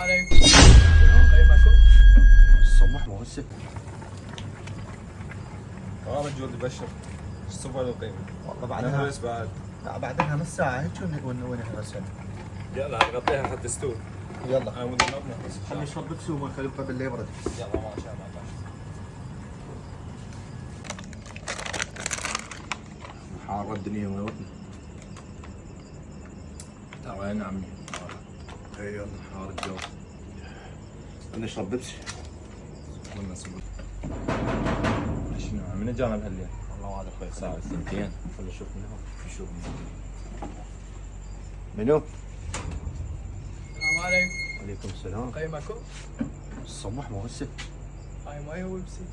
عليكم. قيمكم؟ الصبح مغسل. رجل يبشر الصبح القيمة والله بعدها بعدها بس بعد لا بعدها نص ساعة هيك وين نغسل. يلا نغطيها حتى تستوي. يلا انا ودي نطبخ بس خلي يشرب بيبسي وما خليه قبل لا يبرد. يلا ما شاء الله. حارة الدنيا موتنا. تعال يا عمي. اي يلا حار الجو. نشرب بيبسي. قلنا سبوت. شنو من جانا بهالليل؟ والله هذا خوي ساعة سنتين. خلي نشوف منو. نشوف منو. السلام عليكم. عليكم السلام. قيمكم؟ الصبح مغسل. هاي ماي وبيبسي.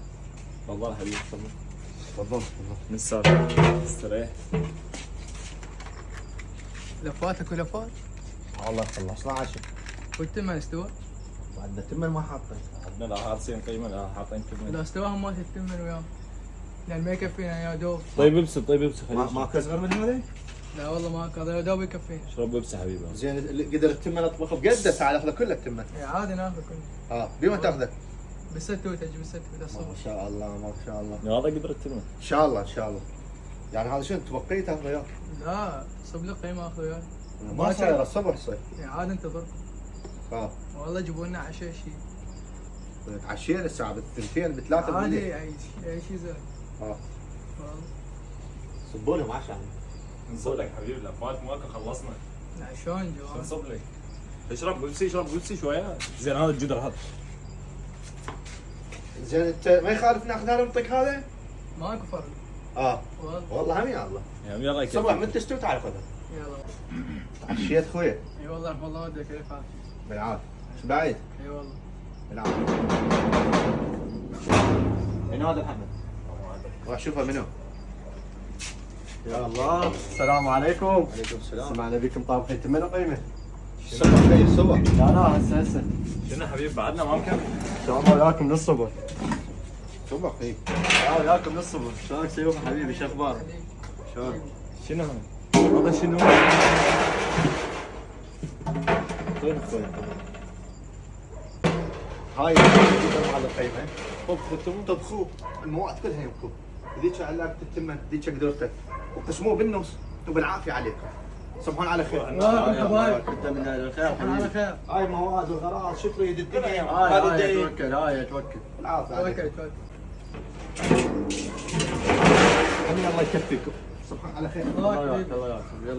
والله حبيبي تفضل. تفضل تفضل. من السالفة؟ استريح. لفاتك ولفات؟ والله خلصنا عشاء. والتمن استوى؟ بعدنا تمن ما حاطين. عندنا لا حاطين قيمة لا حاطين اذا كلمة. استواهم ما تتمن وياهم. لان ما يكفينا يا دوب. طيب ابسي طيب ابسي ما خلينا. اصغر من هذا؟ لا والله ما هذا يا دوب يكفينا. اشرب ابسي حبيبي. زين قدر التمن اطبخه بقده تعال اخذه كله التمن. إيه عادي ناخذ كله. بما تاخذه. بالستوت تجي بالستوت ما الصبح. شاء الله ما شاء الله. هذا قدر التمن. ان شاء الله ان شاء الله. يعني هذا شنو تبقيه تاخذه وياك؟ لا صب لي قيمه اخذ وياي. ما صاير الصبح صاير. إيه عادي انتظر. والله جيبوا لنا عشاء شيء. تعشينا الساعة بالثنتين بثلاثة عادي بالليل. اي شيء زين. والله والله صبوا لهم عشاء. نصب لك حبيبي الافات ماكو خلصنا. لا شلون جواب؟ نصب لك. اشرب بيبسي اشرب بيبسي شوية. زين هذا الجدر هذا. زين انت ما يخالف ناخذ هذا نعطيك هذا؟ ماكو فرق. والله والله هم يا الله. يا عمي الله صبح يكفيك. من تستوي تعال خذها. يلا. تعشيت خويا. اي والله والله ودك كيف حالك؟ بالعافية. ايش بعيد؟ اي والله. بالعافية. من هذا محمد؟ راح اشوفه منو؟ يا الله السلام عليكم. وعليكم السلام. سمعنا بكم طابخين تمن قيمة. الصبح خير الصبح. لا هسه. شنو حبيبي بعدنا ما مكمل. ان شاء الله وياكم للصبح. صبح خير. وياكم للصبح. شلونك سيوف حبيبي شو اخبارك؟ شلون؟ شنو هذا؟ هذا شنو؟ طيب طيب. هاي هذا القيمة. طبخوه المواد كلها يمكم. ذيك علاقة التمن ذيك قدرتك وقسموه بالنص وبالعافية عليكم. صبحون على خير. من الخير على خير. هاي مواد وغراض شو تريد الدنيا هاي توكل هاي توكل. العافية عليكم. توكل. الله يكفيكم. صبحون على خير. الله يكفيك. يلا